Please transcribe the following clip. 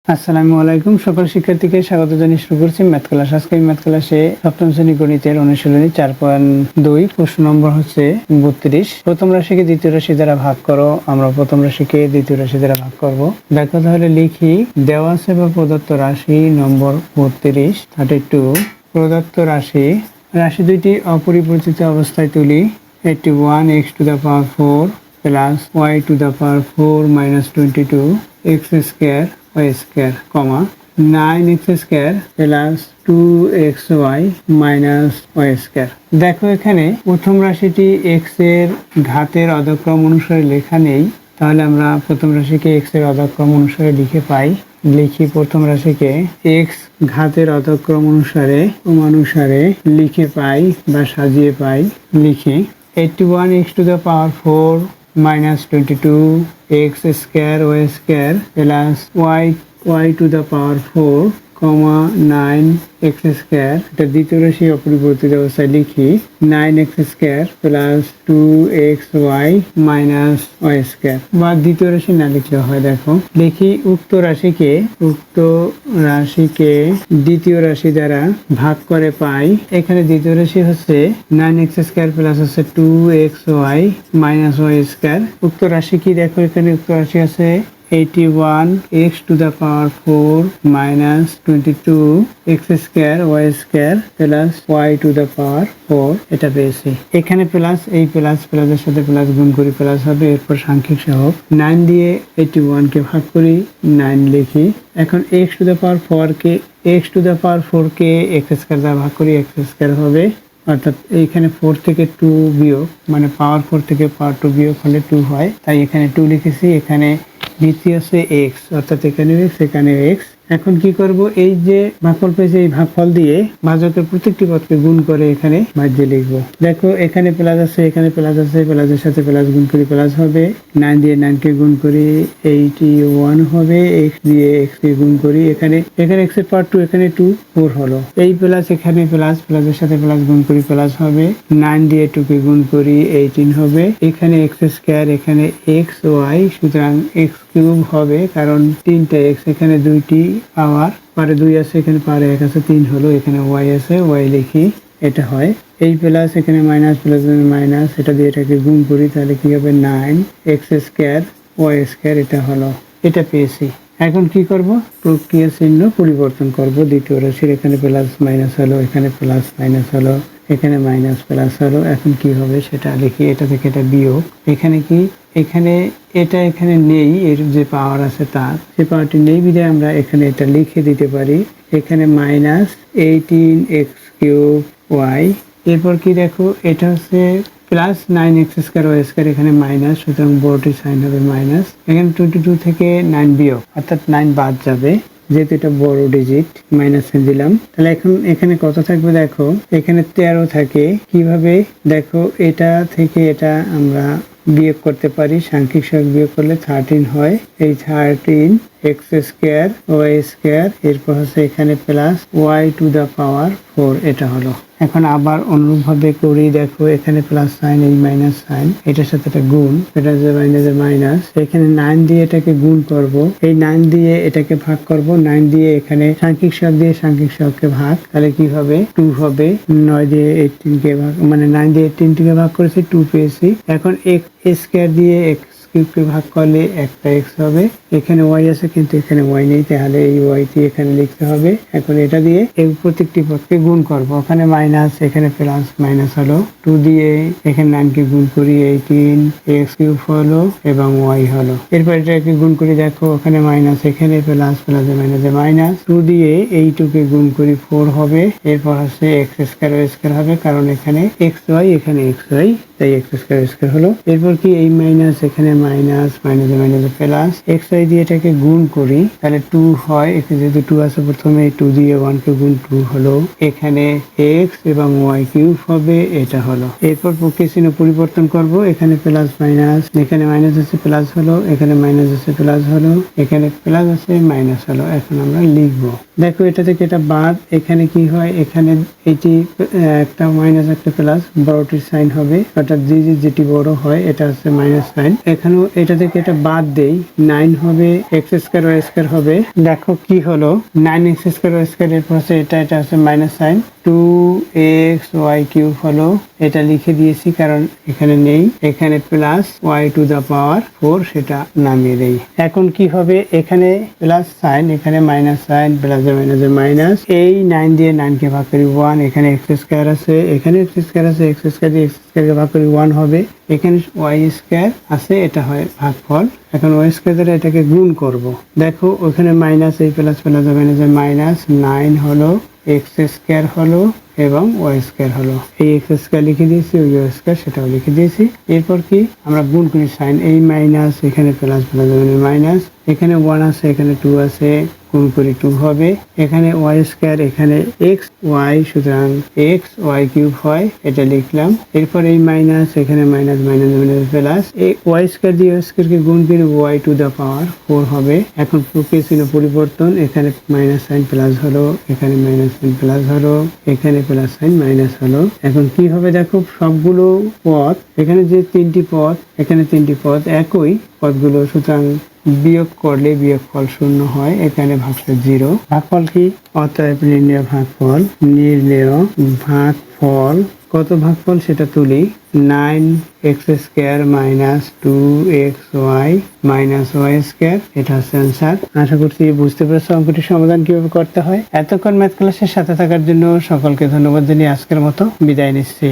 আসসালামু আলাইকুম। সকল শিক্ষার্থীকে স্বাগত জানিয়ে শুরু করছি ম্যাথ ক্লাস। আজকে ম্যাথ ক্লাসে সপ্তম শ্রেণী গণিতের অনুশীলনী 4.2 প্রশ্ন নম্বর হচ্ছে 32। প্রথম রাশিকে দ্বিতীয় রাশি দ্বারা ভাগ করো। আমরা প্রথম রাশিকে দ্বিতীয় রাশি দ্বারা ভাগ করব। দেখো তাহলে লিখি, দেওয়া আছে বা প্রদত্ত রাশি নম্বর 32 32। প্রদত্ত রাশি দুইটি অপরিবর্তিত অবস্থায় তুলি। 81 x to the power 4 plus y to the power 4 minus 22 x square y square, 9x square plus 2xy minus y square। দেখো এখানে প্রথম রাশিটি x এর ঘাতের অধক্রম অনুসারে লেখা নেই, তাহলে আমরা প্রথম রাশিকে x এর অধক্রম অনুসারে লিখি প্রথম রাশিকে x ঘাতের অধক্রম অনুসারে লিখে পাই বা সাজিয়ে পাই। লিখি 81 x to the power 4 minus 22 x square y square plus y to the power 4, 9 x square। এটা দ্বিতীয় রাশি অপরিবর্তিত অবস্থায় লিখি 9x square plus 2xy minus y square, বা দ্বিতীয় রাশি না লিখলেও হয়। দেখো লিখি উক্ত রাশিকে দ্বিতীয় রাশি দ্বারা ভাগ করে পাই। এখানে দ্বিতীয় রাশি হচ্ছে 9x square plus হচ্ছে 2xy minus y square। উক্ত রাশি কি দেখো, এখানে উক্ত রাশি আছে 81 x to the power 4 minus 22 x square y square plus y to the power 4। এটা পেয়েছি। এখানে প্লাস, এই প্লাসের সাথে প্লাস গুণ করি, প্লাস হবে। এরপর সাংখ্যিক সহগ 9 দিয়ে 81 কে ভাগ করি, 9 লিখি। এখন x to the power 4 K x square দ্বারা ভাগ করি, x square হবে। অর্থাৎ এইখানে 4 থেকে 2 বিয়োগ, মানে পাওয়ার 4 থেকে পাওয়ার 2 বিয়োগ হলে 2 হয়, তাই এখানে 2 লিখেছি। এখানে দ্বিতীয় আছে x, অর্থাৎ এখানে x। এখন কি করব, এই যে ভাগফল পেয়েছে এই ভাগফল দিয়ে ভাজকের প্রত্যেকটি পদকে গুণ করে এখানে মাঝে লিখব। দেখো এখানে প্লাস আছে, প্লাসের সাথে প্লাস গুণ করি, প্লাস হবে। 9 দিয়ে 9 কে গুণ করি, 81 হবে। x দিয়ে x কে গুণ করি, এখানে x এর পাওয়ার 2, এখানে 2 4 হলো। এই প্লাস, এখানে প্লাসের সাথে প্লাস গুণ করি, প্লাস হবে। 9 দিয়ে 2 কে গুণ করি, 18 হবে। এখানে x স্কয়ার, এখানে xy, সুতরাং x কিউব হবে, কারণ 3টা x, এখানে 2টি পাওয়ার, পারে 2 আছে, এখানে পারে 1 আছে, 3 হলো। এখানে y আছে, y লিখি, এটা হয়। এই প্লাস, এখানে মাইনাস, মাইনাস, এটা দিয়ে এটাকে গুণ করি, তাহলে কি হবে 9x স্কয়ার y স্কয়ার। এটা হলো, এটা পেয়েছি। এখন কি করব, প্রক্রিয়া চিহ্ন পরিবর্তন করব। দ্বিতীয় রাশির এখানে প্লাস মাইনাস হলো, এখানে প্লাস মাইনাস হলো, এখানে মাইনাস প্লাস হলো। এখন কি হবে সেটা লিখি, এটা থেকে এটা বিয়োগ। এখানে কি, এখানে এটা এখানে নেই, এর যে পাওয়ার আছে তার সে পাওয়ারটি নেই, বিধায় আমরা এখানে এটা লিখে দিতে পারি। এখানে মাইনাস 18x কিউব y। এরপর কি দেখো, এটা হচ্ছে plus 9x square y square, এখানে মাইনাস, সুতরাং বড়টির সাইন হবে মাইনাস। এখানে 22 থেকে 9 বিয়োগ, অর্থাৎ 9 বাদ যাবে, যেহেতু এটা বড় ডিজিট, মাইনাস দিলাম। তাহলে এখন এখানে কত থাকবে, দেখো এখানে 13 থাকে। কিভাবে, দেখো এটা থেকে এটা আমরা বিয়োগ করতে পারি, সাংখ্যিক সহগ বিয়োগ করলে 13 হয়। এই 13 x স্কয়ার y স্কয়ার, এরপর হচ্ছে এখানে প্লাস y টু দা পাওয়ার 4। এটা হলো। এখন আবার অনুরূপভাবে করি, দেখো এখানে প্লাস সাইন, এই মাইনাস সাইন, এটার সাথে এটা গুণ, এটা যে মাইনাসের মাইনাস। এখানে 9 দিয়ে এটাকে গুণ করব, এই 9 দিয়ে এটাকে ভাগ করব, 9 দিয়ে এখানে সাংখ্যিক সহগ দিয়ে সাংখ্যিক সহগকে ভাগ, তাহলে কি হবে 2 হবে। 9 দিয়ে 18 কে ভাগ, মানে 9 দিয়ে 18 কে ভাগ করেছি, 2 পেয়েছি। এখন x স্কয়ার দিয়ে x কিউবকে ভাগ করলে একটা x হবে। এখানে y আছে কিন্তু এখানে y নেই, তাহলে এই y টি এখানে লিখতে হবে। এখন এটা দিয়ে এই প্রত্যেকটি পদকে গুণ করব, ওখানে মাইনাস, এখানে প্লাস, মাইনাস হলো। 2 দিয়ে এখানে 9 কে গুণ করি, 18 x কিউব হলো এবং y হলো। এরপর এটাকে গুণ করি, দেখো ওখানে মাইনাস, এখানে প্লাস, প্লাসে মাইনাসে মাইনাস। 2 দিয়ে এই 2 কে গুণ করি, 4 হবে। এরপর হচ্ছে x স্কয়ার y স্কয়ার হবে, কারণ এখানে xy, এখানে xy, তাই x স্কয়ার স্কয়ার হলো। এরপর কি, এই মাইনাস, এখানে মাইনাস, মাইনাসে মাইনাসে প্লাস, xy দিয়ে এটাকে গুণ করি, তাহলে 2 হয়। এখানে যেহেতু 2 আছে, প্রথমে 2 দিয়ে 1 কে গুণ, 2 হলো। এখানে x এবং y কিউব হবে, এটা হলো। এরপর প্রক্রিয়া চিহ্ন পরিবর্তন করব, এখানে প্লাস মাইনাস, এখানে মাইনাস আছে প্লাস হলো, এখানে মাইনাস আছে প্লাস হলো, এখানে প্লাস আছে মাইনাস হলো। এখন আমরা লিখব, দেখো এটা থেকে এটা বাদ, এখানে কি হয়, এখানে এটি একটা মাইনাস একটা প্লাস, বড়টির সাইন হবে, অর্থাৎ অর্থাৎ যেটি বড় হয় এটা হচ্ছে মাইনাস সাইন। এখানেও এটা থেকে এটা বাদ দেই, 9 হবে এক্স স্কয়ার ওয়াই স্কয়ার হবে। দেখো কি হলো, 9x স্কয়ার ওয়াই স্কয়ার এর পাশে এটা হচ্ছে মাইনাস সাইন, 2xy³ হলো, এটা লিখে দিয়েছি কারণ এখানে নেই। এখানে প্লাস y টু দা পাওয়ার 4 সেটা নামিয়ে দেই। এখন কি হবে, এখানে প্লাস সাইন, এখানে মাইনাস সাইন, প্লাস মাইনাসে মাইনাস, এই 9 দিয়ে 9 কে ভাগ করি 1, এখানে এক্স স্কয়ার আছে, এখানে এক্স স্কয়ার আছে, এক্স স্কয়ার দিয়ে এক্স স্কয়ার কে ভাগ করি 1 হবে, এখানে ওয়াই স্কয়ার আছে, এটা হয় ভাগফল। এখন ওয়াই স্কয়ার দ্বারা এটাকে গুণ করব। দেখো ওখানে মাইনাস, এই প্লাস প্লাস মাইনাসে মাইনাস, 9 হলো, এক্স স্কয়ার হলো এবং ওয়াই স্কয়ার হলো। এই এক্স স্কয়ার লিখে দিয়েছি, ওই ওয়াই স্কয়ার সেটাও লিখে দিয়েছি। এরপর কি আমরা গুণ করি সাইন, এই মাইনাস, এখানে প্লাস প্লাস মাইনাস, এখানে 1 আছে, এখানে 2 আছে, গুণ করি 2 হবে। এখানে ওয়াই স্কয়ার, এখানে এক্স ওয়াই, সুতরাং এক্স ওয়াই কিউব হয়, এটা লিখলাম। এরপর এই মাইনাস, এখানে মাইনাস মাইনাস মাইনাস প্লাস, এই ওয়াই স্কয়ার দিয়ে ওয়াই স্কয়ার কে গুণ করি ওয়াই টু দা পাওয়ার 4 হবে। এখন প্রক্রিয়া ছিল পরিবর্তন, এখানে মাইনাস সাইন প্লাস হলো, এখানে মাইনাস সাইন প্লাস হলো, এখানে প্লাস সাইন মাইনাস হলো। এখন কি হবে দেখো, সবগুলো পদ, এখানে যে 3টি পদ, এখানে 3টি পদ একই পদগুলো, সুতরাং বিয়োগ করলে বিয়োগফল 0 হয়, এখানে ভাগশেষ 0। ভাগফল কি, অতএব নির্ণেয় ভাগফল, নির্ণেয় ভাগফল কত ভাগফল সেটা তুলি, 9x স্কয়ার মাইনাস 2xy মাইনাস ওয়াই স্কয়ার, এটা হচ্ছে অ্যান্সার। আশা করছি বুঝতে পেরেছো অঙ্কটির সমাধান কিভাবে করতে হয়। এতক্ষণ ম্যাথ ক্লাসের সাথে থাকার জন্য সকলকে ধন্যবাদ জানিয়ে আজকের মতো বিদায় নিচ্ছি।